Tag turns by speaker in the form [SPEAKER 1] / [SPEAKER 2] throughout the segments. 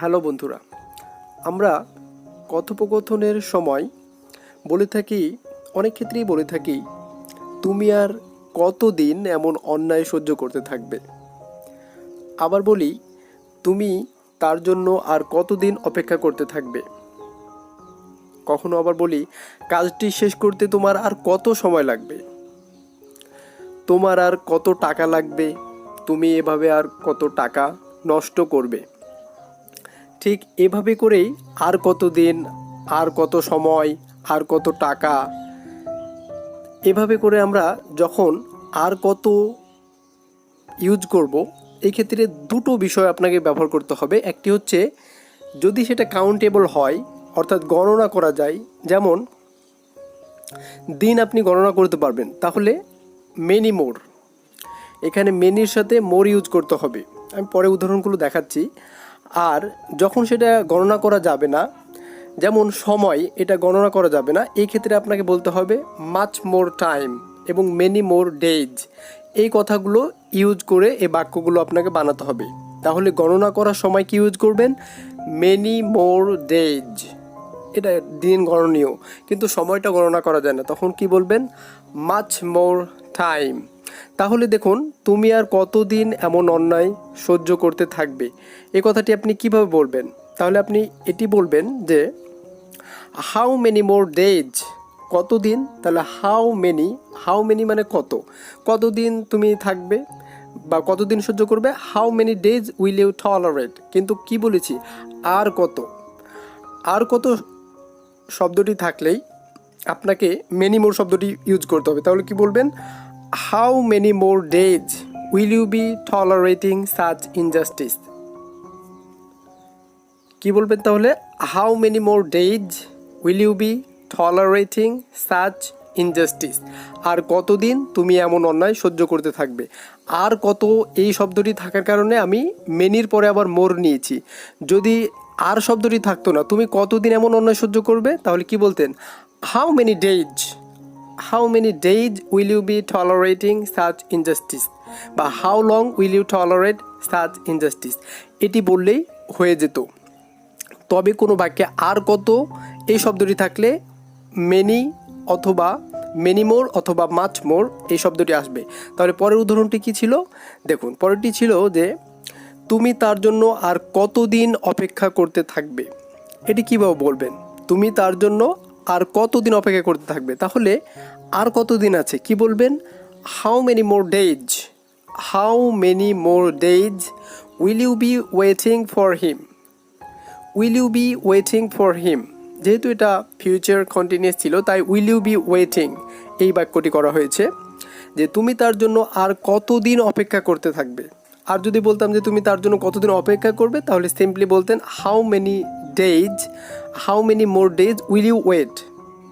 [SPEAKER 1] Hello বন্ধুরা, আমরা কথোপকথনের সময় বলে থাকি, অনেক ক্ষেত্রেই বলে থাকি, তুমি আর কতদিন এমন অন্যায় সহ্য করতে থাকবে। আবার বলি, তুমি তার জন্য আর কতদিন অপেক্ষা করতে থাকবে। কখনো আবার বলি, কাজটি শেষ করতে তোমার আর কত সময় লাগবে, তোমার আর কত টাকা লাগবে, তুমি এভাবে আর কত টাকা নষ্ট করবে। ঠিক এভাবে করেই আর কত দিন, আর কত সময়, আর কত টাকা, এভাবে করে আমরা যখন আর কত ইউজ করব, এই ক্ষেত্রে দুটো বিষয় আপনাকে ব্যবহার করতে হবে। একটি হচ্ছে যদি সেটা কাউন্টেবল হয়, অর্থাৎ গণনা করা যায়, যেমন দিন আপনি গণনা করতে পারবেন, তাহলে মেনি মোর, এখানে মেনির সাথে মোর ইউজ করতে হবে। আমি পরে উদাহরণগুলো দেখাচ্ছি। আর যখন সেটা গণনা করা যাবে না, যেমন সময়, এটা গণনা করা যাবে না, এই ক্ষেত্রে আপনাকে বলতে হবে মাচ মোর টাইম এবং মেনি মোর ডেজ। এই কথাগুলো ইউজ করে এই বাক্যগুলো আপনাকে বানাতে হবে। তাহলে গণনা করার সময় কি ইউজ করবেন? মেনি মোর ডেজ, এটা দিন গণনীয়, কিন্তু সময়টা গণনা করা যায় না, তখন কি বলবেন? Much more time. তাহলে দেখুন, তুমি আর কতদিন এমন অন্যায় সহ্য করতে থাকবে, এই কথাটি আপনি কিভাবে বলবেন? তাহলে আপনি এটি বলবেন যে হাউ মেনি মোর ডেজ, কতদিন। তাহলে হাউ মেনি মানে কত, কতদিন তুমি থাকবে বা কতদিন সহ্য করবে। How many days will you tolerate, কিন্তু কি বলেছি? আর কত। আর কত শব্দটি থাকলেই আপনাকে মেনি মোর শব্দটি ইউজ করতে হবে। তাহলে কি বলবেন? How many more days will you be tolerating such injustice. কি বলবেন তাহলে? How many more days will you be tolerating such injustice. আর কতদিন তুমি এমন অন্যায় সহ্য করতে থাকবে। আর কত এই শব্দটি থাকার কারণে আমি মেনির পরে আবার মোর নিয়েছি। যদি আর শব্দটি থাকতো না, তুমি কতদিন এমন অন্যায় সহ্য করবে, তাহলে কি বলতেন? How many days will you be tolerating such injustice, বা how long will you tolerate such injustice, এটি বললেই হয়ে যেত। তবে কোনো বাক্যে আর কত এই শব্দটি থাকলে মেনি অথবা মেনি মোর অথবা মাচ মোর এই শব্দটি আসবে। তাহলে পরের উদাহরণটি কি ছিল? দেখুন, পরেরটি ছিল যে তুমি তার জন্য আর কতদিন অপেক্ষা করতে থাকবে। এটি কীভাবে বলবেন? তুমি তার জন্য আর কতদিন অপেক্ষা করতে থাকবে, তাহলে আর কতদিন আছে, কি বলবেন? How many more days will you be waiting for him. যেহেতু এটা ফিউচার কন্টিনিউয়াস ছিল, তাই উইল ইউ বি ওয়েটিং এই বাক্যটি করা হয়েছে, যে তুমি তার জন্য আর কতদিন অপেক্ষা করতে থাকবে। আর যদি বলতাম যে তুমি তার জন্য কতদিন অপেক্ষা করবে, তাহলে সিম্পলি বলতেন how many more days will you wait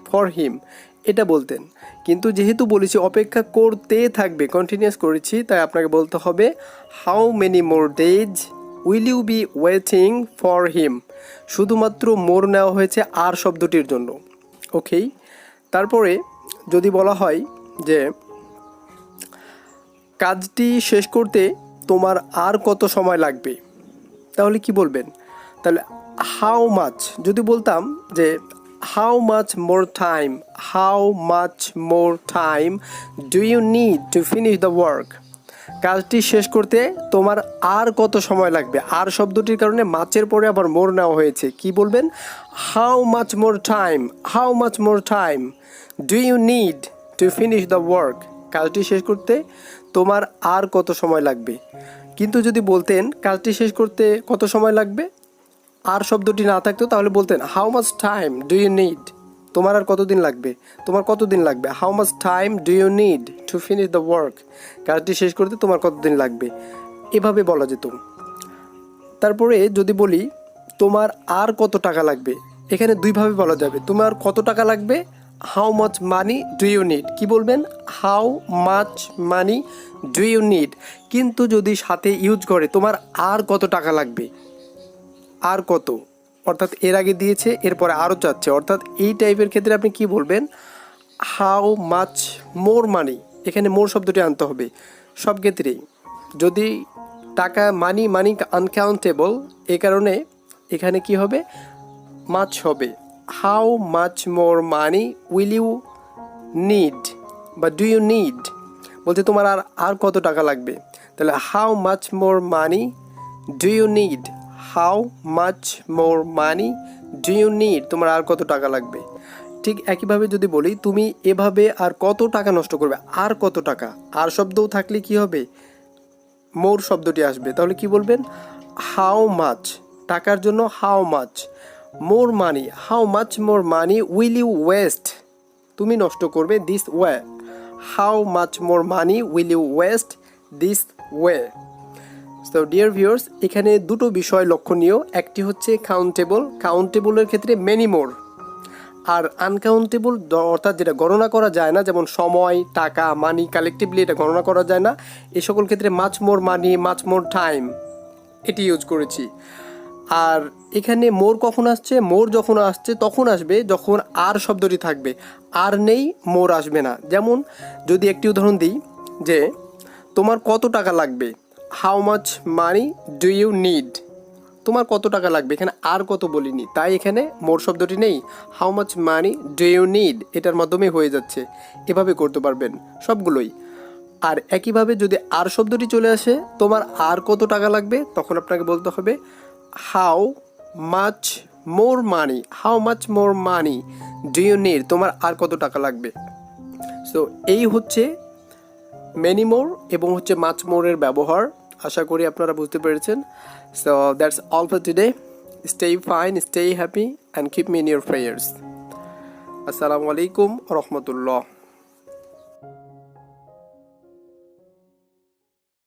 [SPEAKER 1] for him, এটা বলতেন। কিন্তু যেহেতু বলেছি অপেক্ষা করতে থাকবে, কন্টিনিউয়াস করেছি, তাই আপনাকে বলতে হবে how many more days will you be waiting for him. শুধুমাত্র মোর নেওয়া হয়েছে আর শব্দটির জন্য। ওকে, তারপরে যদি বলা হয় যে কাজটি শেষ করতে তোমার আর কত সময় লাগবে, তাহলে কি বলবেন? তাহলে হাউ মাচ, যদি বলতাম যে how much more time do you need to finish the work, কাজটি শেষ করতে তোমার আর কত সময় লাগবে। আর শব্দটির কারণে মাচের পরে আবার মোর নেওয়া হয়েছে, কি বলবেন? How much more time do you need to finish the work, কাজটি শেষ করতে তোমার আর কত সময় লাগবে। কিন্তু যদি বলতেন কাজটি শেষ করতে কত সময় লাগবে, আর শব্দটি না থাকতো, তাহলে বলতেন how much time do you need, তোমার আর কতদিন লাগবে, how much time do you need to finish the work, কাজটি শেষ করতে তোমার কতদিন লাগবে, এভাবে বলা যেত। তারপরে যদি বলি তোমার আর কত টাকা লাগবে, এখানে দুইভাবে বলা যাবে। তোমার কত টাকা লাগবে, how much money do you need, কি বলবেন? How much money do you need. কিন্তু যদি সাথে ইউজ করে তোমার আর কত টাকা লাগবে, আর কত, অর্থাৎ এর আগে দিয়েছে, এরপরে আরও চাচ্ছে, অর্থাৎ এই টাইপের ক্ষেত্রে আপনি কি বলবেন? হাউ মাচ মোর মানি, এখানে মোর শব্দটি আনতে হবে সব ক্ষেত্রেই। যদি টাকা মানি আনকাউন্টেবল, এ কারণে এখানে কি হবে, মাচ হবে। How much more money will you need বা ডু ইউ নিড, বলতে তোমার আর আর কত টাকা লাগবে। তাহলে how much more money do you need, how much more money do you need, তোমার আর কত টাকা লাগবে। ঠিক একইভাবে যদি বলি তুমি এভাবে আর কত টাকা নষ্ট করবে, আর কত টাকা, আর শব্দও থাকলে কি হবে, মোর শব্দটি আসবে। তাহলে কি বলবেন, হাউ মাচ, টাকার জন্য how much, more money, how much more money will you waste, তুমি নষ্ট করবে, this way, how much more money will you waste this way. So dear viewers, এখানে দুটো বিষয় লক্ষণীয়, একটি হচ্ছে কাউন্টেবল, কাউন্টেবলের ক্ষেত্রে মেনি মোর, আর আনকাউন্টেবল অর্থাৎ যেটা গণনা করা যায় না, যেমন সময়, টাকা, মানি, কালেকটিভলি এটা গণনা করা যায় না, এই সকল ক্ষেত্রে মাচ মোর মানি, মাচ মোর টাইম এটি ইউজ করেছি। আর এখানে মোর কখন আসছে, মোর যখন আসছে তখন আসবে যখন আর শব্দটি থাকবে, আর নেই মোর আসবে না। যেমন যদি একটি উদাহরণ দিই যে তোমার কত টাকা লাগবে, how much money do you need, তোমার কত টাকা লাগবে, এখানে আর কত বলিনি, তাই এখানে মোর শব্দটি নেই, how much money do you need এটার মাধ্যমে হয়ে যাচ্ছে। এভাবে করতে পারবেন সবগুলোই। আর একইভাবে যদি আর শব্দটি চলে আসে, তোমার আর কত টাকা লাগবে, তখন আপনাকে বলতে হবে how much more money, how much more money do you need, তোমার আর কত টাকা লাগবে। সো এই হচ্ছে মেনি মোর এবং হচ্ছে মাচ মোরের ব্যবহার। আশা করি আপনারা বুঝতে পেরেছেন। So that's all for today. Stay fine, stay happy and keep me in your prayers. আসসালামু আলাইকুম রহমতুল্লাহ।